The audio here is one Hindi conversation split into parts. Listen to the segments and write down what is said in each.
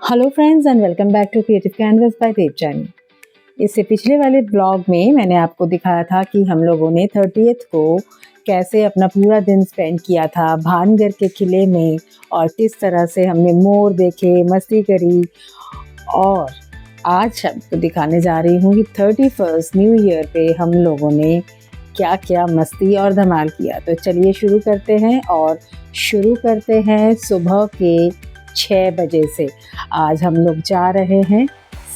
Hello friends and welcome back to creative canvas by Devjani. इससे पिछले वाले ब्लॉग में मैंने आपको दिखाया था कि हम लोगों ने 30th को कैसे अपना पूरा दिन स्पेंड किया था भानगढ़ के किले में और किस तरह से हमने मोर देखे, मस्ती करी। और आज आपको दिखाने जा रही हूँ कि 31st न्यू ईयर पे हम लोगों ने क्या क्या मस्ती और धमाल किया। तो चलिए शुरू करते हैं और शुरू करते हैं सुबह के 6 बजे से। आज हम लोग जा रहे हैं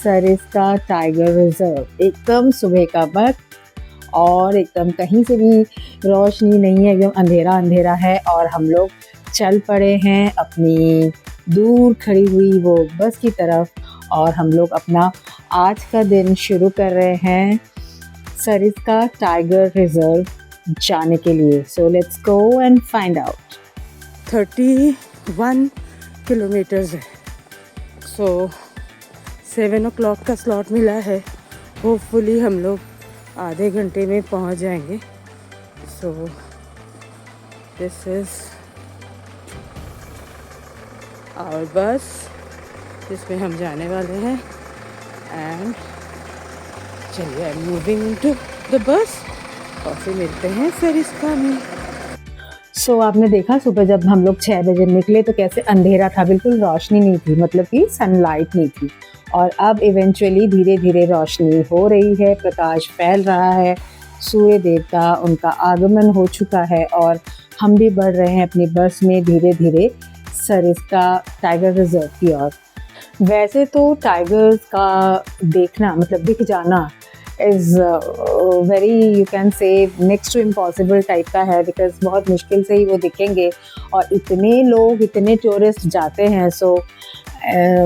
सरिस्का टाइगर रिजर्व। एकदम सुबह का वक्त और एकदम कहीं से भी रोशनी नहीं है, एकदम अंधेरा अंधेरा है और हम लोग चल पड़े हैं अपनी दूर खड़ी हुई वो बस की तरफ और हम लोग अपना आज का दिन शुरू कर रहे हैं सरिस्का टाइगर रिजर्व जाने के लिए। So let's go and find out. 31 kilometres है। सो 7 o'clock का स्लॉट मिला है। होपफुली हम लोग आधे घंटे में पहुंच जाएंगे। सो दिस इज़ आवर बस जिसमें हम जाने वाले हैं। एंड चलिए I am moving into the bus और फिर मिलते हैं सरिस्का में। सो आपने देखा सुबह जब हम लोग 6 बजे निकले तो कैसे अंधेरा था, बिल्कुल रोशनी नहीं थी, मतलब कि सनलाइट नहीं थी। और अब इवेंचुअली धीरे धीरे रोशनी हो रही है, प्रकाश फैल रहा है, सूर्य देवता उनका आगमन हो चुका है और हम भी बढ़ रहे हैं अपनी बस में धीरे धीरे सरिस्का टाइगर रिजर्व की ओर। वैसे तो टाइगर्स का देखना मतलब दिख जाना is very you can say next to impossible type का है, बिकॉज बहुत मुश्किल से ही वो दिखेंगे और इतने लोग इतने टूरिस्ट जाते हैं। सो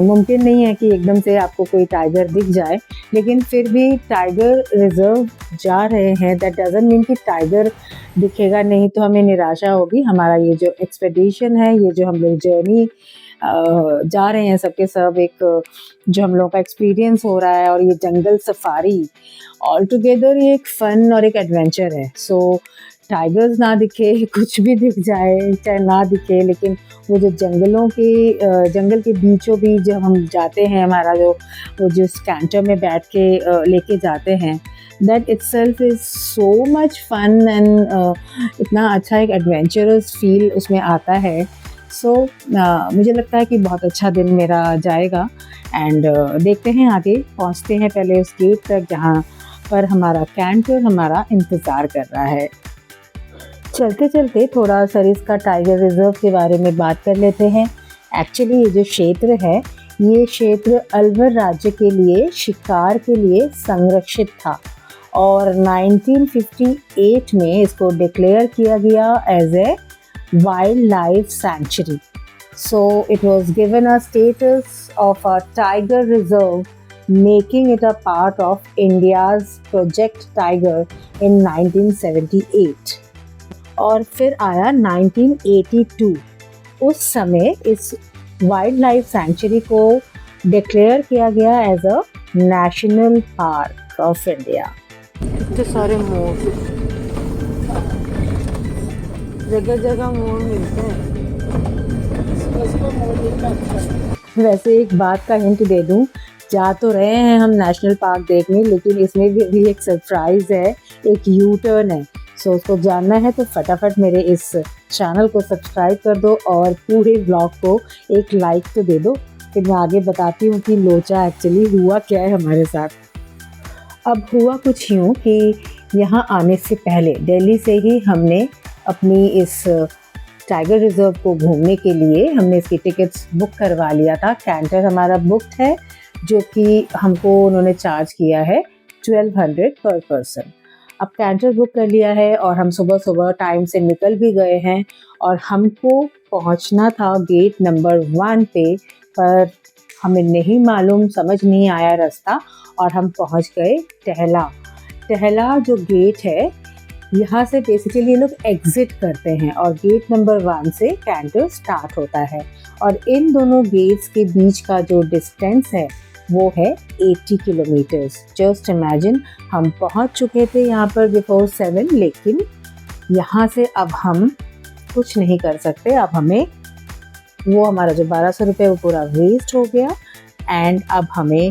मुमकिन नहीं है कि एकदम से आपको कोई टाइगर दिख जाए, लेकिन फिर भी टाइगर रिजर्व जा रहे हैं दैट डजंट मीन कि टाइगर दिखेगा नहीं तो हमें निराशा होगी। हमारा ये जो एक्सपेडिशन है, ये जो हम लोग जर्नी जा रहे हैं सबके सब, एक जो हम लोगों का एक्सपीरियंस हो रहा है और ये जंगल सफारी ऑल टुगेदर ये एक फन और एक एडवेंचर है। सो टाइगर्स ना दिखे, कुछ भी दिख जाए चाहे ना दिखे, लेकिन वो जो जंगल के बीचों बीच जब हम जाते हैं, हमारा जो वो जिस कैंटर में बैठ के लेके जाते हैं, that itself is so much fun and इतना अच्छा एक एडवेंचरस फील उसमें आता है। सो मुझे लगता है कि बहुत अच्छा दिन मेरा जाएगा। एंड देखते हैं आगे पहुंचते हैं पहले उस गेट तक जहां पर हमारा कैंटर हमारा इंतज़ार कर रहा है। चलते चलते थोड़ा सरिस्का टाइगर रिजर्व के बारे में बात कर लेते हैं। एक्चुअली ये जो क्षेत्र है, ये क्षेत्र अलवर राज्य के लिए शिकार के लिए संरक्षित था और 1958 में इसको डिक्लेयर किया गया as a wildlife sanctuary. So it was given a status of a tiger reserve, making it a part of India's Project Tiger in 1978. और फिर आया 1982। उस समय इस वाइल्ड लाइफ सेंचुरी को डिक्लेयर किया गया as a national park of India. इतने सारे मोर, जगह जगह मोर मिलते हैं। वैसे एक बात का हिंट दे दूं, जा तो रहे हैं हम नेशनल पार्क देखने, लेकिन इसमें भी एक सरप्राइज़ है, एक यू टर्न है। सो उसको जानना है तो फटाफट मेरे इस चैनल को सब्सक्राइब कर दो और पूरे ब्लॉग को एक लाइक तो दे दो। फिर मैं आगे बताती हूँ कि लोचा एक्चुअली हुआ क्या है हमारे साथ। अब हुआ कुछ यूँ कि यहाँ आने से पहले दिल्ली से ही हमने अपनी इस टाइगर रिजर्व को घूमने के लिए हमने इसकी टिकट्स बुक करवा लिया था। कैंटर हमारा बुकड है, जो कि हमको उन्होंने चार्ज किया है 1200 पर पर्सन। अब कैंटर बुक कर लिया है और हम सुबह सुबह टाइम से निकल भी गए हैं और हमको पहुंचना था गेट नंबर 1 पे, पर हमें नहीं मालूम, समझ नहीं आया रास्ता और हम पहुंच गए टहला जो गेट है। यहाँ से बेसिकली ये लोग एग्ज़िट करते हैं और गेट नंबर 1 से कैंटर स्टार्ट होता है और इन दोनों गेट्स के बीच का जो डिस्टेंस है वो है 80 किलोमीटर्स। जस्ट इमेजिन, हम पहुँच चुके थे यहाँ पर बिफोर 7, लेकिन यहाँ से अब हम कुछ नहीं कर सकते। अब हमें वो हमारा जो 1200 रुपये वो पूरा वेस्ट हो गया। एंड अब हमें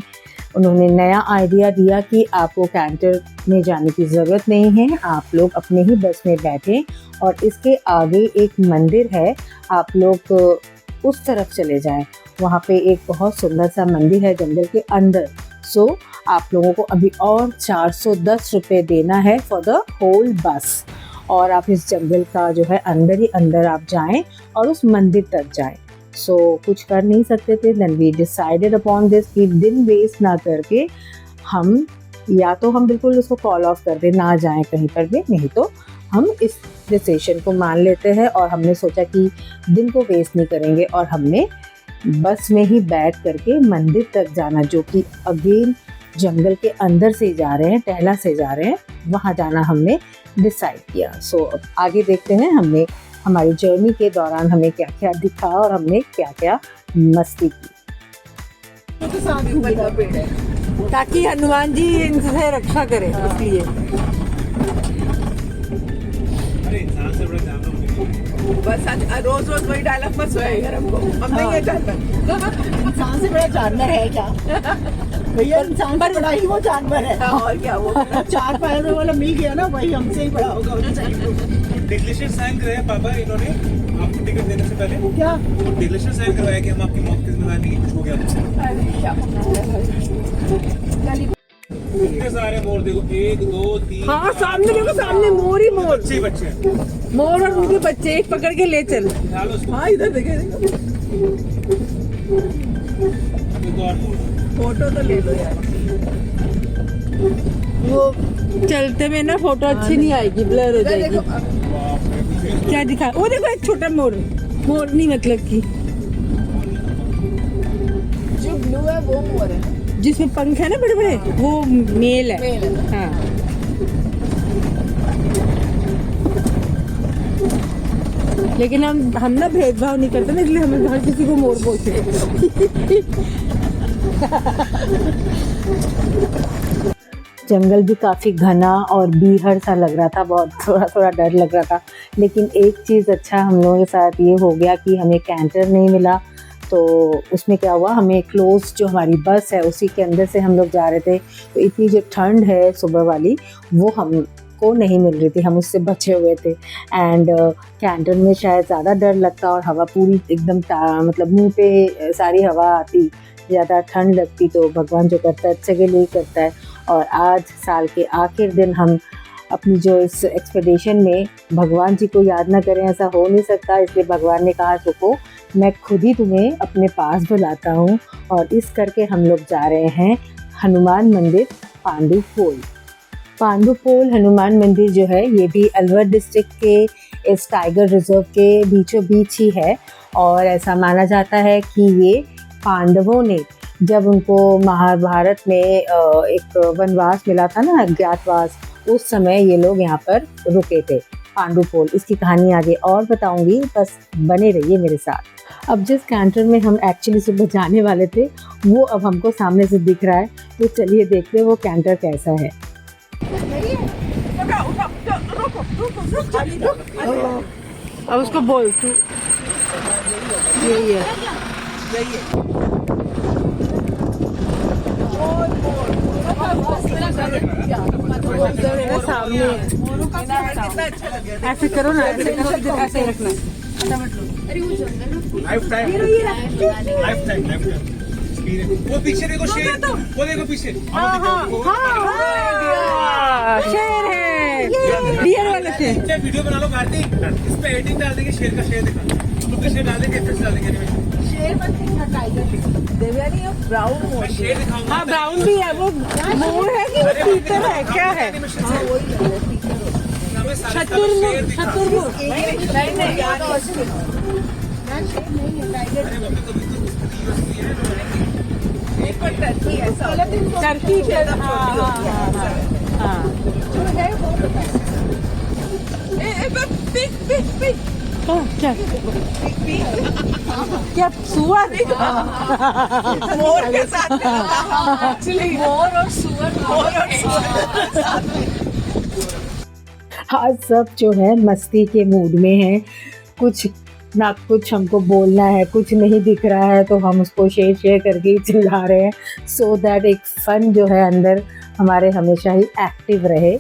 उन्होंने नया आइडिया दिया कि आपको कैंटर में जाने की ज़रूरत नहीं है, आप लोग अपने ही बस में बैठें और इसके आगे एक मंदिर है, आप लोग उस तरफ चले जाएं। वहाँ पे एक बहुत सुंदर सा मंदिर है जंगल के अंदर। सो आप लोगों को अभी और 410 रुपये देना है फॉर द होल बस, और आप इस जंगल का जो है अंदर ही अंदर आप जाएं और उस मंदिर तक जाएं। सो कुछ कर नहीं सकते थे। Then we decided upon this कि दिन वेस्ट ना करके हम या तो हम बिल्कुल उसको कॉल ऑफ कर दें, ना जाएं कहीं पर भी, नहीं तो हम इस डिसीजन को मान लेते हैं। और हमने सोचा कि दिन को वेस्ट नहीं करेंगे और हमने बस में ही बैठ करके मंदिर तक जाना, जो कि अगेन जंगल के अंदर से जा रहे हैं, टहला से जा रहे हैं, वहाँ जाना हमने डिसाइड किया। सो अब आगे देखते हैं हमने हमारी जर्नी के दौरान हमें क्या क्या दिखा और हमने क्या क्या मस्ती की। ताकि हनुमान जी इनसे रक्षा करें, इसलिए। बस रोज रोज वही डायलॉग मत सुनाइए हमको, हम नहीं ये जानवर। इंसान से बड़ा जानवर है क्या भैया? इंसान से बड़ा ही वो जानवर है। और क्या, वो 4 पैरों वाला मिल गया ना, वही हमसे ही बड़ा होगा। डिक्लेरेशन साइन कराया पापा इन्होंने आपको टिकट देने से पहले। क्या डिक्लेरेशन साइन करवाया कि हम आपकी मौत की जिम्मेदारी नहीं, कुछ हो गया मुझसे। कितने सारे मोर देखो, 1 2 3। हाँ, सामने देखो, सामने मोर ही मोर, बच्चे ही बच्चे हैं। मोर और उनके बच्चे, एक पकड़ के ले चल। डालो उसको। हाँ, इधर देखे एक और मोर। फोटो तो ले लो यार। वो चलते में ना फोटो अच्छी नहीं आएगी, ब्लर हो जाएगी। क्या दिखा? वो देखो एक छोटा मोर, मोरनी मतलब की, जो ब्लू है वो मोर है, जिसमें पंख है ना बड़े बड़े, वो मेल है। हाँ, लेकिन हम ना भेदभाव नहीं करते ना, इसलिए हमें हर किसी को मोर बोलते हैं। जंगल भी काफ़ी घना और बीहड़ सा लग रहा था, बहुत थोड़ा थोड़ा डर लग रहा था। लेकिन एक चीज़ अच्छा हम लोगों के साथ ये हो गया कि हमें कैंटर नहीं मिला। तो उसमें क्या हुआ, हमें क्लोज जो हमारी बस है उसी के अंदर से हम लोग जा रहे थे, तो इतनी जो ठंड है सुबह वाली वो हमको नहीं मिल रही थी, हम उससे बचे हुए थे। एंड कैंटर में शायद ज़्यादा डर लगता और हवा पूरी एकदम मतलब मुंह पे सारी हवा आती, ज़्यादा ठंड लगती। तो भगवान जो करता है अच्छे के लिए करता है। और आज साल के आखिर दिन हम अपनी जो इस एक्सपेडिशन में भगवान जी को याद ना करें, ऐसा हो नहीं सकता। इसलिए भगवान ने कहा रुको, मैं खुद ही तुम्हें अपने पास बुलाता हूँ। और इस करके हम लोग जा रहे हैं हनुमान मंदिर पांडुपोल। पांडुपोल हनुमान मंदिर जो है ये भी अलवर डिस्ट्रिक्ट के इस टाइगर रिजर्व के बीचों बीच ही है। और ऐसा माना जाता है कि ये पांडवों ने जब उनको महाभारत में एक वनवास मिला था ना, अज्ञातवास, उस समय ये लोग यहाँ पर रुके थे। पांडुपोल, इसकी कहानी आगे और बताऊंगी, बस बने रहिए मेरे साथ। अब जिस कैंटर में हम एक्चुअली सुबह जाने वाले थे वो अब हमको सामने से दिख रहा है, तो चलिए देखते हैं वो कैंटर कैसा है। अब उसको बोल तू, यही है। सामने ऐसे करो ना, ऐसे करो, ऐसे रखना। लाइफ टाइम वो पीछे देखो, शेर वो देखो पीछे। शेर है, डियर वाला शेर। वीडियो बना लो कार्तिक, इस पे एडिटिंग डाल देंगे, शेर का शेर दिखा, शेर डाल देंगे, फिर डाल देंगे। शेर मत दिखा, टाइगर देवयानी है, ब्राउन मोर। शेर दिखाऊंगा। हाँ, ब्राउन भी है। वो मोर है कि वो पीतल है, क्या है? हाँ, वही है, शतुरमुर्ग, शतुरमुर्ग। नहीं यार, एक बार टर्की ऐसा टर्की के, क्या क्या सुअर? मोर के साथ एक्चुअली मोर और सुअर आज सब जो है मस्ती के मूड में है। कुछ ना कुछ हमको बोलना है, कुछ नहीं दिख रहा है तो हम उसको शेयर करके ही चिल्ला रहे हैं, सो दैट एक फ़न जो है अंदर हमारे हमेशा ही एक्टिव रहे।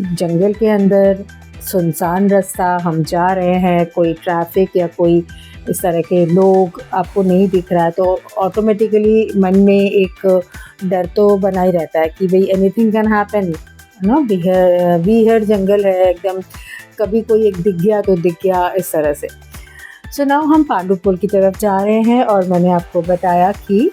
जंगल के अंदर सुनसान रास्ता, हम जा रहे हैं, कोई ट्रैफिक या कोई इस तरह के लोग आपको नहीं दिख रहा है तो ऑटोमेटिकली मन में एक डर तो बना ही रहता है कि भाई एनीथिंग कैन हैपन, नो। बीहड़ जंगल है एकदम, कभी कोई एक दिख गया तो दिख गया, इस तरह से। सो नाउ हम पांडुपुल की तरफ जा रहे हैं और मैंने आपको बताया कि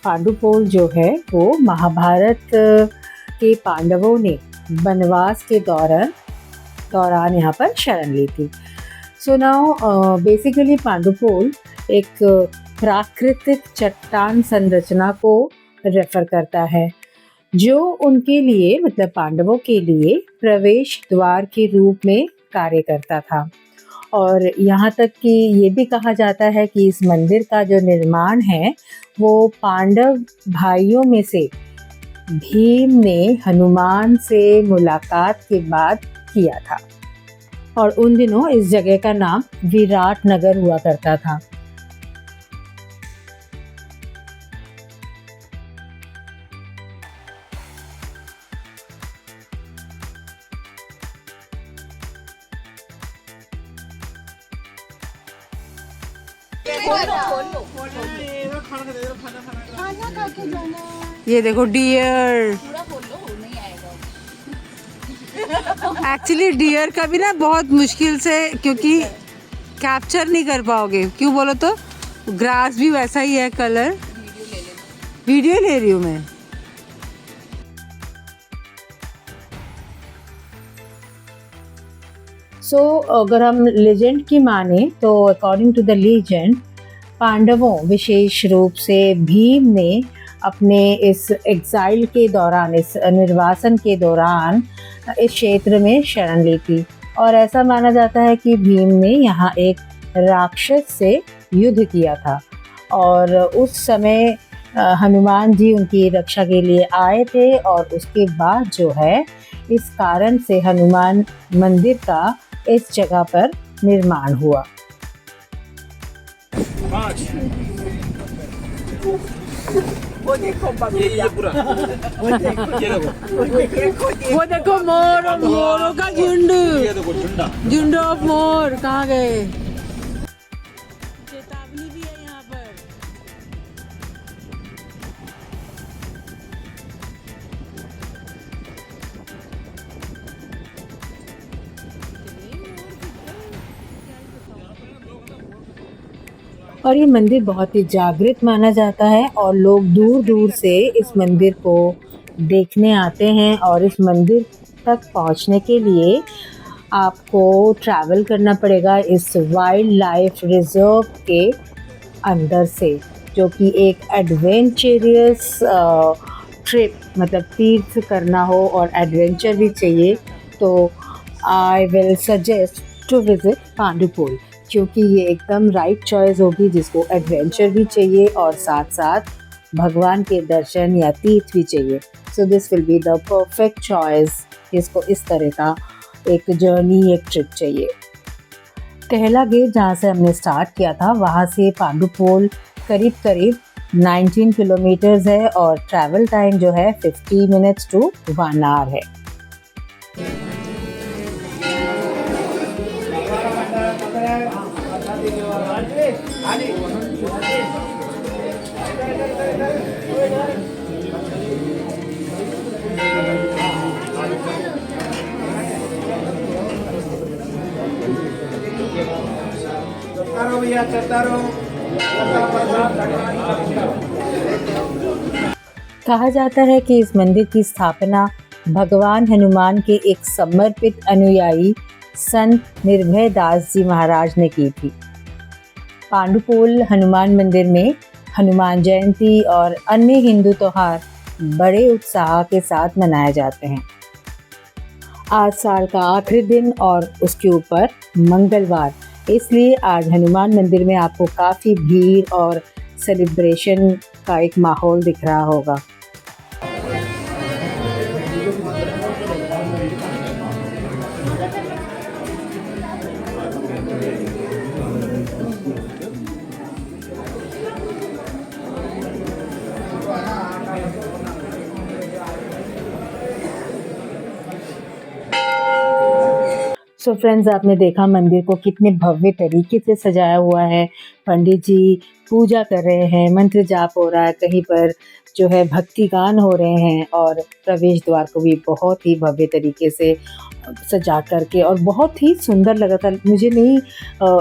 पांडुपुल जो है वो महाभारत के पांडवों ने वनवास के दौरान यहाँ पर शरण ली थी। सो नाउ बेसिकली पांडुपुल एक प्राकृतिक चट्टान संरचना को रेफर करता है जो उनके लिए, मतलब पांडवों के लिए, प्रवेश द्वार के रूप में कार्य करता था। और यहाँ तक कि ये भी कहा जाता है कि इस मंदिर का जो निर्माण है वो पांडव भाइयों में से भीम ने हनुमान से मुलाकात के बाद किया था और उन दिनों इस जगह का नाम विराट नगर हुआ करता था। ये देखो डियर, एक्चुअली डियर का भी ना बहुत मुश्किल से, क्योंकि कैप्चर नहीं कर पाओगे, क्यों बोलो तो ग्रास भी वैसा ही है कलर। वीडियो ले रही हूँ मैं। सो अगर हम लेजेंड की माने तो अकॉर्डिंग टू द लीजेंड, पांडवों, विशेष रूप से भीम ने अपने इस एग्जाइल के दौरान, इस निर्वासन के दौरान इस क्षेत्र में शरण ली थी। और ऐसा माना जाता है कि भीम ने यहाँ एक राक्षस से युद्ध किया था और उस समय हनुमान जी उनकी रक्षा के लिए आए थे और उसके बाद जो है इस कारण से हनुमान मंदिर का इस जगह पर निर्माण हुआ। वो देखो ये पूरा वो देखो मोर, मोरों का झुंड, ये देखो झुंडा, झुंड ऑफ मोर कहाँ गए। चेतावनी भी है यहाँ पर। और ये मंदिर बहुत ही जागृत माना जाता है और लोग दूर दूर से इस मंदिर को देखने आते हैं। और इस मंदिर तक पहुंचने के लिए आपको ट्रैवल करना पड़ेगा इस वाइल्ड लाइफ रिजर्व के अंदर से, जो कि एक एडवेंचरस ट्रिप, मतलब तीर्थ करना हो और एडवेंचर भी चाहिए तो I will suggest to visit Pandupul, क्योंकि ये एकदम राइट चॉइस होगी जिसको एडवेंचर भी चाहिए और साथ साथ भगवान के दर्शन या तीर्थ भी चाहिए। So this will be the perfect choice जिसको इस तरह का एक जर्नी, एक ट्रिप चाहिए। कहला गेट जहाँ से हमने स्टार्ट किया था वहाँ से पांडुपुल करीब 19 किलोमीटर्स है और ट्रैवल टाइम जो है 50 मिनट्स टू 1 आवर है। कहा जाता है कि इस मंदिर की स्थापना भगवान हनुमान के एक समर्पित अनुयायी संत निर्भय दास जी महाराज ने की थी। पांडुपुल हनुमान मंदिर में हनुमान जयंती और अन्य हिंदू त्योहार बड़े उत्साह के साथ मनाए जाते हैं। आज साल का आखिरी दिन और उसके ऊपर मंगलवार, इसलिए आज हनुमान मंदिर में आपको काफ़ी भीड़ और सेलिब्रेशन का एक माहौल दिख रहा होगा। सो फ्रेंड्स, आपने देखा मंदिर को कितने भव्य तरीके से सजाया हुआ है। पंडित जी पूजा कर रहे हैं, मंत्र जाप हो रहा है, कहीं पर जो है भक्ति गान हो रहे हैं और प्रवेश द्वार को भी बहुत ही भव्य तरीके से सजा करके और बहुत ही सुंदर लगा था। मुझे नहीं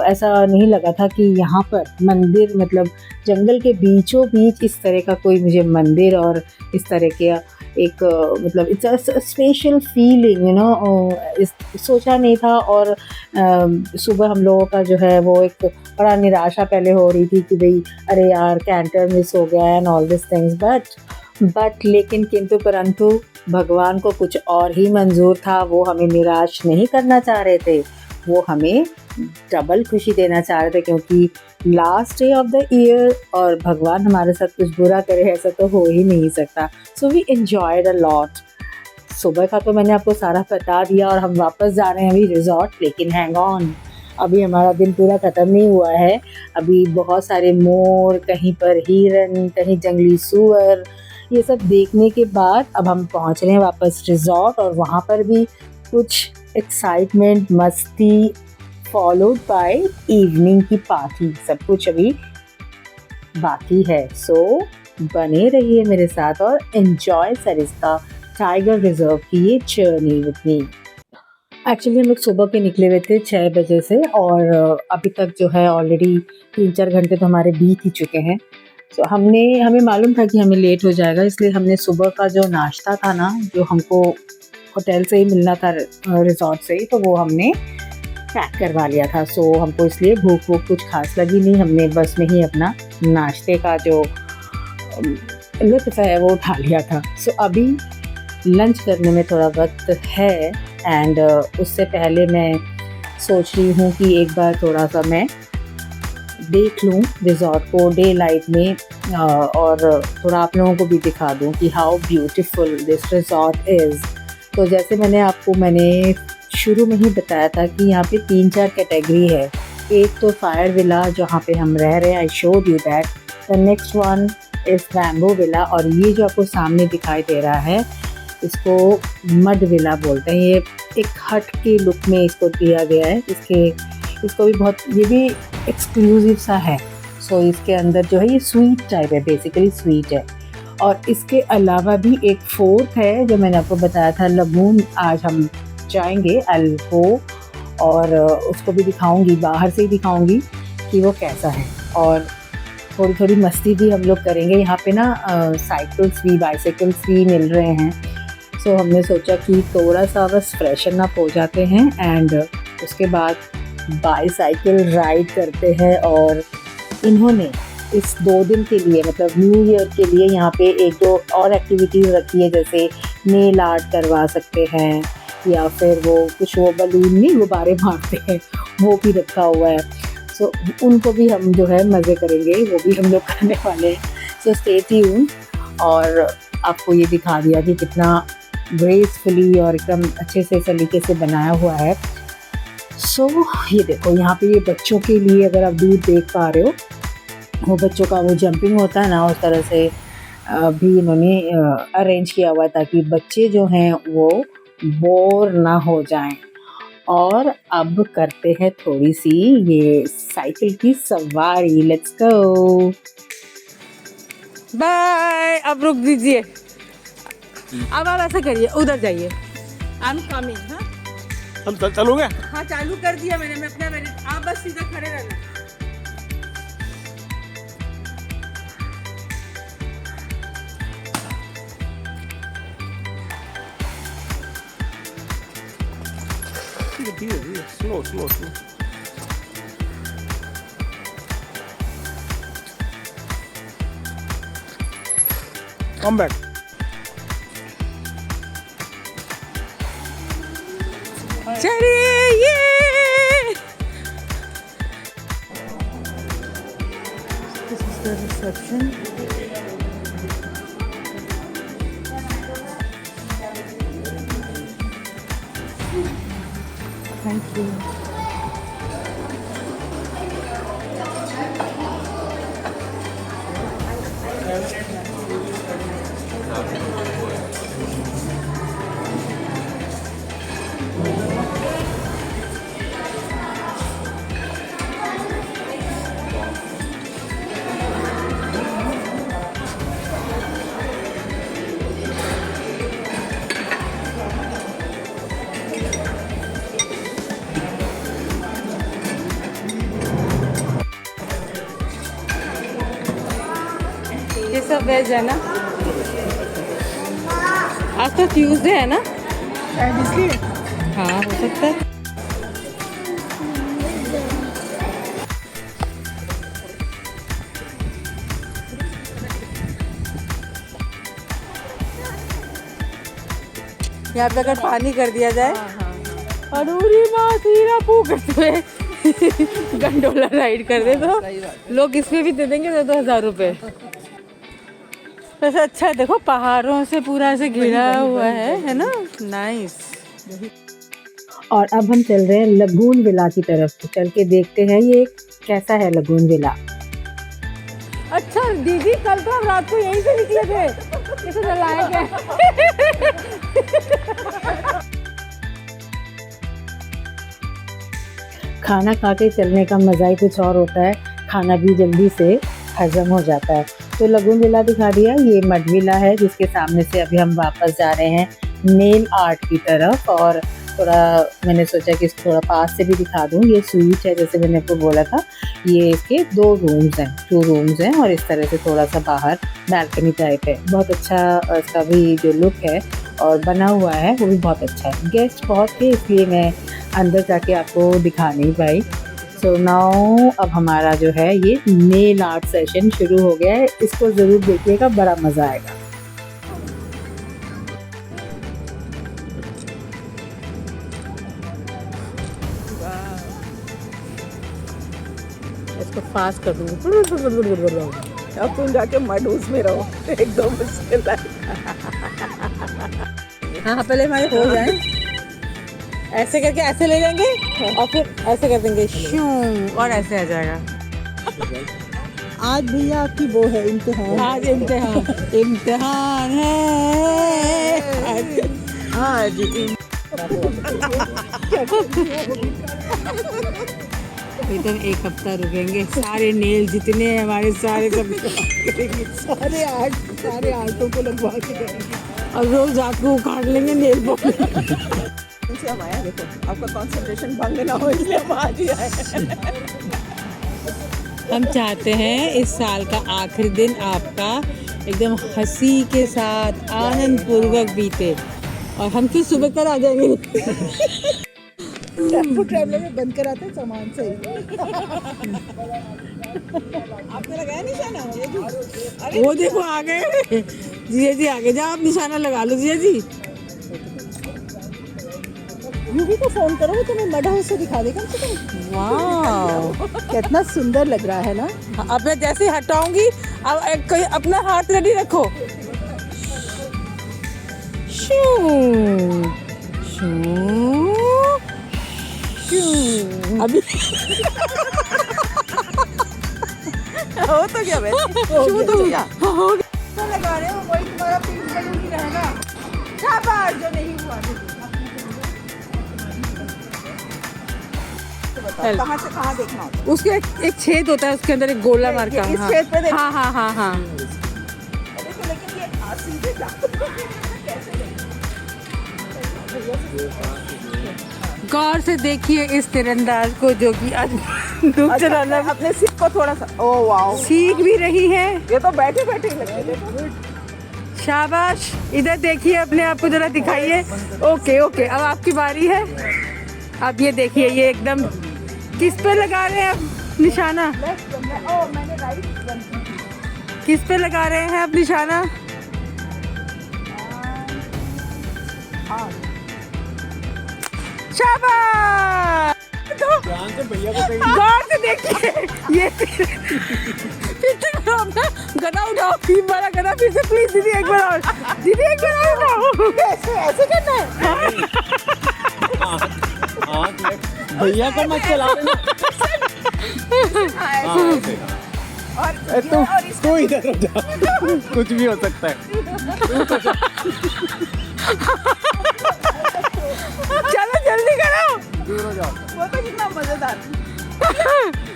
ऐसा नहीं लगा था कि यहाँ पर मंदिर मतलब जंगल के बीचों बीच इस तरह का कोई मुझे मंदिर और इस तरह के एक मतलब it's a special feeling you know, सोचा नहीं था। और सुबह हम लोगों का जो है वो एक बड़ा निराशा पहले हो रही थी कि भाई अरे यार कैंटर मिस हो गया and all this things, but लेकिन किंतु परंतु भगवान को कुछ और ही मंजूर था। वो हमें निराश नहीं करना चाह रहे थे, वो हमें डबल खुशी देना चाह रहे थे, क्योंकि last day of the year और भगवान हमारे साथ कुछ बुरा करे ऐसा तो हो ही नहीं सकता। So we enjoyed a lot. सुबह का तो मैंने आपको सारा बता दिया और हम वापस जा रहे हैं अभी रिजॉर्ट, लेकिन हैंग ऑन, अभी हमारा दिन पूरा ख़त्म नहीं हुआ है। अभी बहुत सारे मोर, कहीं पर हिरन, कहीं जंगली सूअर, ये सब देखने के बाद अब हम पहुंच रहे हैं वापस रिजॉर्ट और वहाँ पर भी कुछ एक्साइटमेंट, मस्ती, फॉलोड बाय इवनिंग की पार्टी, सब कुछ अभी बाकी है। सो बने रहिए मेरे साथ और एंजॉय सरिस्का टाइगर रिजर्व की ये जर्नी विद मी। एक्चुअली हम लोग सुबह के निकले हुए थे 6 बजे से और अभी तक जो है ऑलरेडी 3-4 घंटे तो हमारे बीत ही चुके हैं। तो हमें मालूम था कि हमें लेट हो जाएगा, इसलिए हमने सुबह का जो नाश्ता था ना, जो हमको होटल से ही मिलना था रिजॉर्ट से ही, तो वो हमने पैक करवा लिया था। सो हमको इसलिए भूख कुछ खास लगी नहीं, हमने बस में ही अपना नाश्ते का जो लुत्फ़ है वो उठा लिया था। सो अभी लंच करने में थोड़ा वक्त है एंड उससे पहले मैं सोच रही हूँ कि एक बार थोड़ा सा मैं देख लूँ रिजॉर्ट को डे लाइट में और थोड़ा आप लोगों को भी दिखा दूँ कि how beautiful this resort is. तो जैसे मैंने शुरू में ही बताया था कि यहाँ पे 3-4 कैटेगरी है। एक तो फायर विला जहाँ पे हम रह रहे हैं, I showed you that. The next one is bamboo villa और ये जो आपको सामने दिखाई दे रहा है इसको मड विला बोलते हैं। ये एक हट के लुक में इसको दिया गया है। इसको भी बहुत, ये भी एक्सक्लूसिव सा है। सो इसके अंदर जो है ये स्वीट टाइप है, बेसिकली स्वीट है। और इसके अलावा भी एक फोर्थ है जो मैंने आपको बताया था लगून। आज हम जाएंगे अल्को और उसको भी दिखाऊंगी, बाहर से ही दिखाऊंगी कि वो कैसा है। और थोड़ी मस्ती भी हम लोग करेंगे। यहाँ पे ना बाइसाइकिल्स भी मिल रहे हैं। सो हमने सोचा कि थोड़ा सा बस फ्रेशन अप हो जाते हैं एंड उसके बाद बाइसाइकिल राइड करते हैं। और इन्होंने इस 2 दिन के लिए मतलब न्यू ईयर के लिए यहाँ पे 1-2 और एक्टिविटीज़ रखी है, जैसे नेल आर्ट करवा सकते हैं या फिर वो बलून नहीं गुब्बारे मारते हैं वो भी रखा हुआ है। सो उनको भी हम जो है मज़े करेंगे, वो भी हम लोग करने वाले हैं। So stay tune. और आपको ये दिखा दिया कि कितना ग्रेसफुली और एकदम अच्छे से सलीके से बनाया हुआ है। सो ये देखो यहाँ पे ये बच्चों के लिए, अगर आप दूर देख पा रहे हो, वो बच्चों का वो जंपिंग होता है ना, उस तरह से भी इन्होंने अरेंज किया हुआ है ताकि बच्चे जो हैं वो बोर ना हो जाएं। और अब करते हैं थोड़ी सी ये साइकिल की सवारी। Let's go. बाय। अब रुक दीजिए, अब आप ऐसा करिए, उधर जाइए। I am coming. हाँ हम चलोगे? हाँ चालू कर दिया मैंने, मैं अपना मिनट, आप बस सीधा खड़े रहना। धीरे स्लो। Come back. चलिए ये This is the reception. Thank you. ये सब वेज है ना? आज तो ट्यूसडे है ना? शायद इसलिए। हाँ, हो सकता है। यहाँ पे अगर पानी कर दिया जाए अरूरी माँ सीरा पू करते हुए गंडोला राइड कर दे तो लोग इसमें भी दे देंगे 2,000 रुपये। वैसे अच्छा है, देखो पहाड़ों से पूरा ऐसे घिरा हुआ है ना? नाइस। और अब हम चल रहे हैं लगून विला की तरफ, तो चल के देखते हैं ये कैसा है लगून विला। अच्छा दीदी, कल तो हम रात को यहीं से निकले थे, किसे नलायक है। खाना खा के चलने का मज़ा ही कुछ और होता है, खाना भी जल्दी से हजम हो जाता है। तो लगून विला दिखा दिया, ये मड विला है जिसके सामने से अभी हम वापस जा रहे हैं नेल आर्ट की तरफ। और थोड़ा मैंने सोचा कि इसको थोड़ा पास से भी दिखा दूँ। ये स्वीट है, जैसे मैंने आपको बोला था, ये इसके 2 रूम्स हैं और इस तरह से थोड़ा सा बाहर बैल्कनी टाइप है। बहुत अच्छा इसका भी जो लुक है और बना हुआ है वो भी बहुत अच्छा है। गेस्ट बहुत थे इसलिए मैं अंदर जाके आपको दिखा नहीं पाई। सो नाउ अब हमारा जो है ये नेल आर्ट सेशन शुरू हो गया है, इसको ज़रूर देखिएगा, बड़ा मज़ा आएगा। इसको फास्ट कर दूँगी। अब तुम जाके मडूस में रहो, एकदम मुश्किल है। हाँ, पहले हमारे हो जाए, ऐसे करके ऐसे ले लेंगे और फिर ऐसे कर देंगे शू, और ऐसे आ जाएगा। आज भैया आपकी वो है इम्तिहान। आज इम्तिहान है आज एकदम 1 हफ्ता रुकेंगे, सारे नेल जितने हैं हमारे सारे सब करेंगे, सारे आर्टों को लगवा के करेंगे। और रोज रात को उखाड़ लेंगे नेल पॉलिश। इनसे हम आया, देखो आपका कंसंट्रेशन भंग ना हो इसलिए हम आज ही आए। हम चाहते हैं इस साल का आखिरी दिन आपका एकदम हंसी के साथ आनंद पूर्वक बीते, और हम फिर सुबह कर आ जाएंगे। टेम्पो ट्रैवलर में बंद कराते हैं सामान से ही। आपने लगाया निशाना? अरे वो देखो आ गए जिया जी, आगे जाओ, आप निशाना लगा लो जिया जी। यूवी को फोन करो, वो तुम्हें मड हाउस से दिखा देगा। वाह, कितना सुंदर लग रहा है ना। अब मैं जैसे हटाऊंगी, अब कोई अपना हाथ रेडी रखो। शू शू अभी हो तो क्या वैसे? शू तो क्या तो लगा रहे हो, वही तुम्हारा पीठ बलून ही रहेगा। शाबाश, जो नहीं हुआ। कहाँ से कहाँ देखना होता है? उसके एक छेद होता है, उसके अंदर एक गोला मार का। इस छेद पे देखो। हाँ हाँ हाँ हाँ। देखो, लेकिन ये सीधे गौर से देखिए इस तीरंदाज को जो कि आज धूप चलाना अपने सिर को थोड़ा सा, ओ वाओ, सीख भी रही है। ये तो बैठे बैठे ही लगते। देखो शाबाश, इधर देखिए, अपने आप को जरा दिखाइए। ओके ओके, अब आपकी बारी है। अब ये देखिए, ये एकदम किस पे लगा रहे हैं अब निशाना? मैंने राइट, किस पे लगा रहे हैं अब निशाना? शाबाश, गौर से देखिए ये फिर से करो, अपना गदा उठाओ, फिर बड़ा गदा, फिर से प्लीज दीदी एक बार और, दीदी एक बार और उठाओ। ऐसे करना है। भैया को मत चला देना। और तू इधर हो जा, कुछ भी हो सकता है। चलो जल्दी करो। दूर हो जाओ। वो तो कितना मजेदार।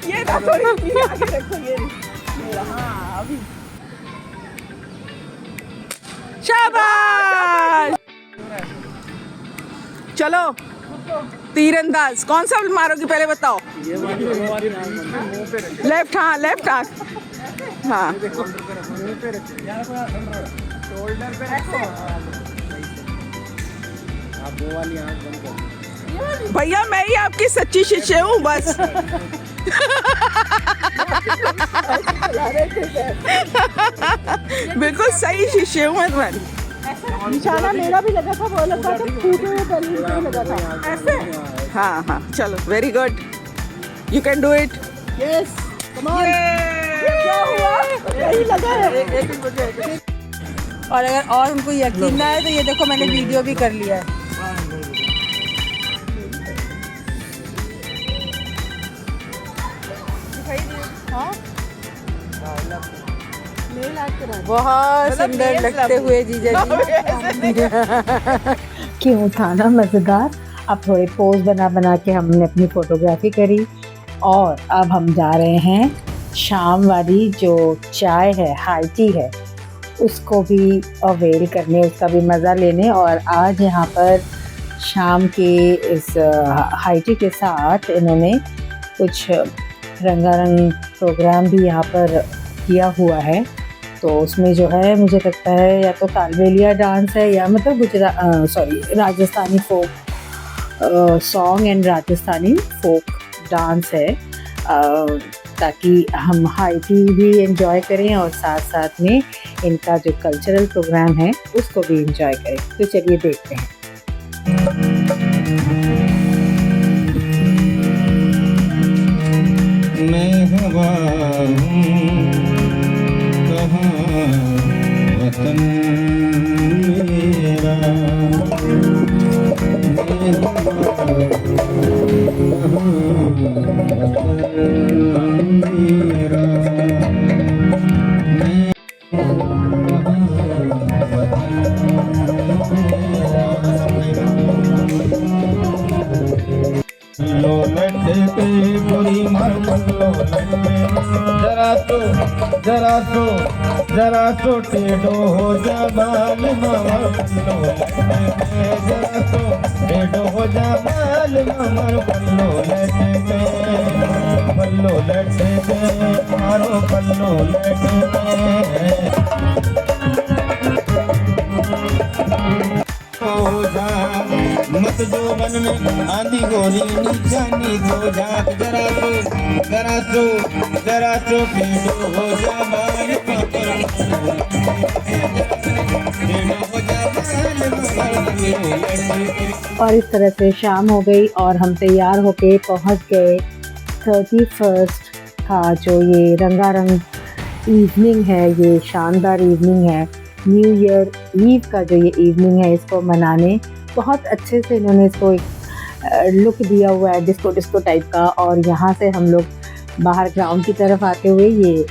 ये ना थोड़ी आगे रखो, ये मेरा। हाँ अभी शाबाश। चलो, तीरंदाज कौन सा मारोगी पहले बताओ? लेफ्ट, हाँ लेफ्ट हाथ, हाँ शोल्डर पे रखो। आप वो वाली आंख बंद करो। भैया मैं ही आपकी सच्ची शिष्य हूँ बस। बिल्कुल सही शिष्य हूँ मैं तुम्हारी। निशाना मेरा भी लगा था, वो लगा था फूटे हुए गले में लगा था ऐसे। हाँ हाँ चलो very good, you can do it. Yes come on. क्या हुआ? यही लगा है। और अगर और उनको यकीन ना है तो ये देखो मैंने वीडियो भी कर लिया है। बहुत सुंदर लगते हुए जीजा जी। क्यों था ना मज़ेदार। अब थोड़े पोज बना बना के हमने अपनी फोटोग्राफी करी और अब हम जा रहे हैं शाम वाली जो चाय है, हाई टी है, उसको भी अवेल करने, उसका भी मज़ा लेने। और आज यहाँ पर शाम के इस हाई टी के साथ इन्होंने कुछ रंगारंग प्रोग्राम भी यहाँ पर किया हुआ है। तो उसमें जो है मुझे लगता है या तो कालबेलिया डांस है या मतलब Rajasthani folk song and Rajasthani folk dance है, ताकि हम हाई टी भी एंजॉय करें और साथ साथ में इनका जो कल्चरल प्रोग्राम है उसको भी एंजॉय करें। तो चलिए देखते हैं। मैं हवा हूँ कहाँ वतन मेरा, मैं हवा वतन मेरा, लो लटके गोरी मल्लो लटके, जरा तो टेढ़ो हो जा बाल मामा, लो लटके जरा तो टेढ़ो हो जा बाल मामा, बल्लो लटके मारो बल्लो लटके हो जा मत जो मन में आंधी गोरी नीचानी हो जा, जरा तो पेड़ो हो जा बाल और इस तरह से शाम हो गई और हम तैयार होके पहुंच गए 31 का जो ये रंगारंग इवनिंग है, ये शानदार इवनिंग है, न्यू ईयर ईव का जो ये इवनिंग है, इसको मनाने बहुत अच्छे से इन्होंने इसको एक लुक दिया हुआ है डिस्को टाइप का। और यहाँ से हम लोग बाहर ग्राउंड की तरफ आते हुए ये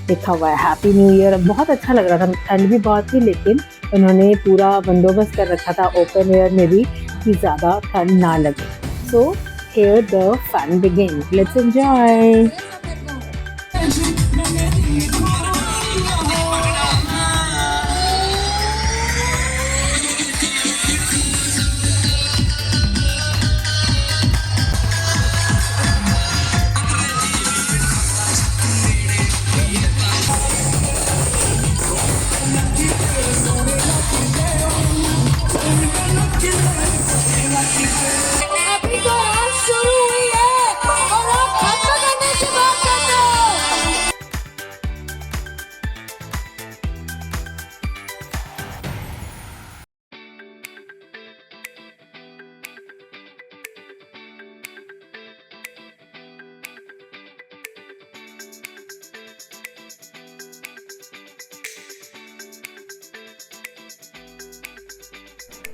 लिखा हुआ है हैप्पी न्यू ईयर। बहुत अच्छा लग रहा था, ठंड भी बहुत थी लेकिन उन्होंने पूरा बंदोबस्त कर रखा था ओपन एयर में भी कि ज़्यादा ठंड ना लगे। So here the fun begin, let's enjoy.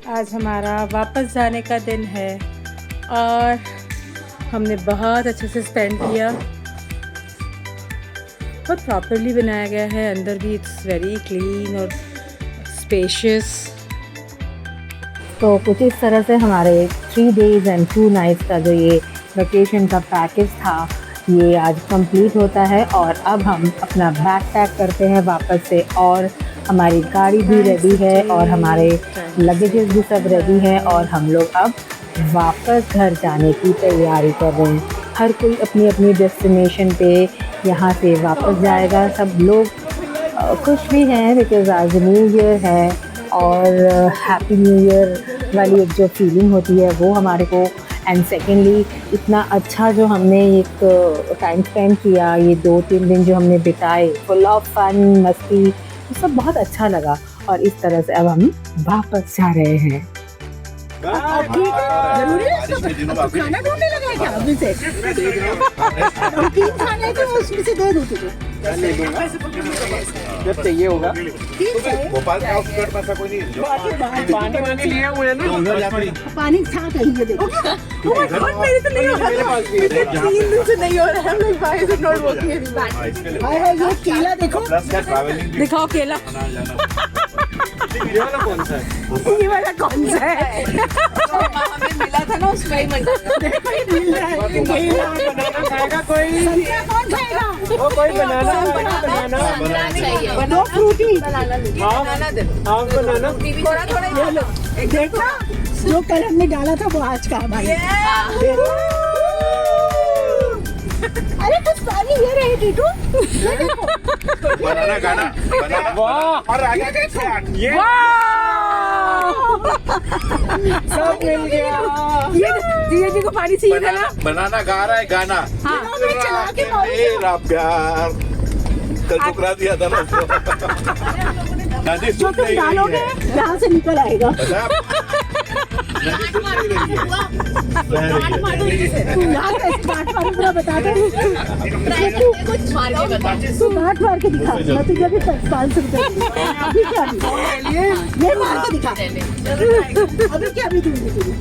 आज हमारा वापस जाने का दिन है और हमने बहुत अच्छे से स्पेंड किया। बहुत प्रॉपरली बनाया गया है, अंदर भी इट्स वेरी क्लीन और स्पेशियस। तो कुछ इस तरह से हमारे 3 days and 2 nights का जो ये वेकेशन का पैकेज था ये आज कंप्लीट होता है। और अब हम अपना बैग पैक करते हैं वापस से, और हमारी गाड़ी भी रेडी है और हमारे लगेजेस भी सब रेडी हैं और हम लोग अब वापस घर जाने की तैयारी कर रहे हैं। हर कोई अपनी अपनी डेस्टिनेशन पे यहाँ से वापस जाएगा। सब लोग खुश भी हैं बिकॉज़ आज न्यू ईयर है और हैप्पी न्यू ईयर वाली एक जो फीलिंग होती है वो हमारे को, एंड सेकेंडली इतना अच्छा जो हमने एक टाइम स्पेंड किया, ये 2-3 दिन जो हमने बिताए फुल ऑफ फन मस्ती, ये सब बहुत अच्छा लगा। और इस तरह से अब हम वापस जा रहे हैं। ठीक है, जरूरी है इसको खाना ढूंढने लगा है क्या अभी से? नमकीन खाने के उसमें से दे दूँ तुझे जब चाहिए होगा। ठीक है। भोपाल का आउटस्कर्ट में ऐसा कोई नहीं है जो पानी लिए हुए हैं ना। पानी था कहीं ये देखो। मेरे तो नहीं हो रहा, 3 दिन से नहीं हो रहा है। मैं बाहर से नोट बोलती है। हाय हाय, ये केला देखो, दिखाओ केला। ये वाला कौन सा है? ये वाला कौन सा है? हमें मिला था ना उसमें ही देखो ये मिल रहा है। केला बनाना खाएगा कोई? संतरा कौन खाएगा? वो कोई बनाना बनाना चाहिए। दो फ्रूटी। बनाना दे दो। Half banana. थोड़ा थोड़ा ये लो, देखो जो कल हमने डाला था वो आज का हमारे। अरे कुछ पानी ये रहे टीटू, ये देखो। बनाना गाना बनाना। वाह, और आगे ये सब मिल गया। ये देखो पानी चाहिए था ना। बनाना गा रहा है गाना। मैं चला के मेरा प्यार कल ठुकरा दिया था ना उसको। नदी जो सूख तुम नहीं रही डालोगे है। यहाँ से निकल आएगा। पता? नदी सूख नहीं रही है। तू यहाँ का स्टार्ट मार पूरा बता दो। कुछ मार के बता। तू गांठ मार के दिखा, मैं तुझे भी 500 रुपए दूंगी। अभी क्या अभी? ये मार के दिखा। अभी क्या अभी दूंगी तुझे?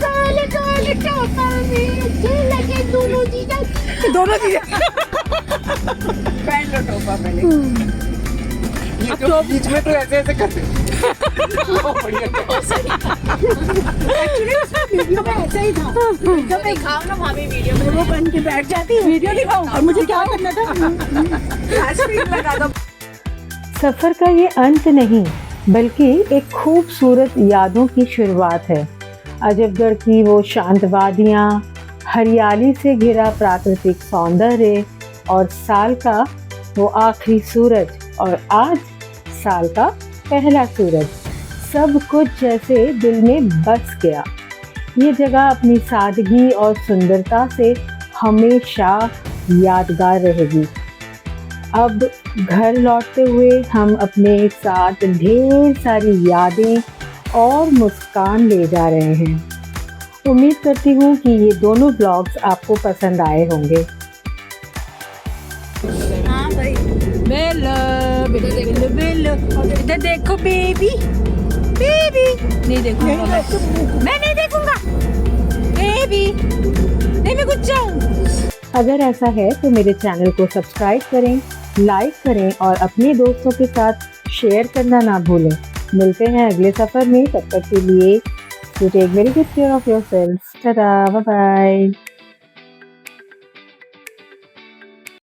काले काले टोपर में अच्छे लगे दोनों चीजें। पहन लो टोपा पहले। ये तो बीच में तो ऐसे ऐसे करते। एक्चुअली उसमें वीडियो में ऐसा ही था। तो दिखाओ ना भाभी वीडियो में। वो बन के बैठ जाती है। वीडियो दिखाओ और मुझे क्या करना था? लगा दो। सफ़र का ये अंत नहीं बल्कि एक खूबसूरत यादों की शुरुआत है। अजबगढ़ की वो शांत वादियाँ, हरियाली से घिरा प्राकृतिक सौंदर्य और साल का वो आखिरी सूरज और आज साल का पहला सूरज, सब कुछ जैसे दिल में बस गया। ये जगह अपनी सादगी और सुंदरता से हमेशा यादगार रहेगी। अब घर लौटते हुए हम अपने साथ ढेर सारी यादें और मुस्कान ले जा रहे हैं। उम्मीद करती हूँ कि ये दोनों ब्लॉग्स आपको पसंद आए होंगे। इधर देखो बेबी, बेबी नहीं देखूंगा मैं नहीं देखूंगा बेबी, नहीं मैं कुछ जाऊं। अगर ऐसा है तो मेरे चैनल को सब्सक्राइब करें, लाइक करें और अपने दोस्तों के साथ शेयर करना ना भूलें। मिलते हैं अगले सफ़र में, तब तक के लिए you take very good care of yourself. Tata, bye bye.